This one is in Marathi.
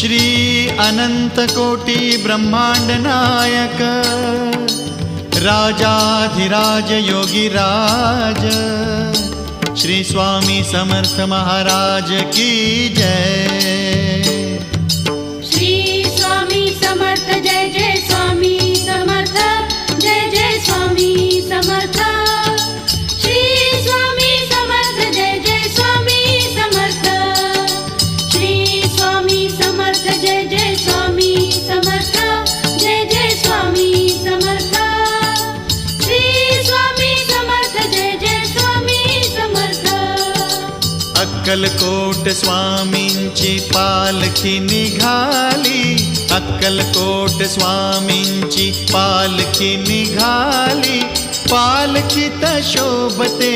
श्री अनंत कोटी ब्रह्मांड नायक राजाधिराज योगीराज श्री स्वामी समर्थ महाराज की जय। श्री स्वामी समर्थ जय जय स्वामी समर्थ जय जय स्वामी समर्थ। श्री स्वामी समर्थ जय जय स्वामी समर्थ। श्री स्वामी समर्थ जय जय स्वामी समर्थ जय जय स्वामी समर्थ। श्री स्वामी समर्थ जय जय स्वामी समर्थ। अक्कलकोट स्वामींची पालखी निघाली, अक्कलकोट स्वामींची पालखी निघाली, पालखीत शोभते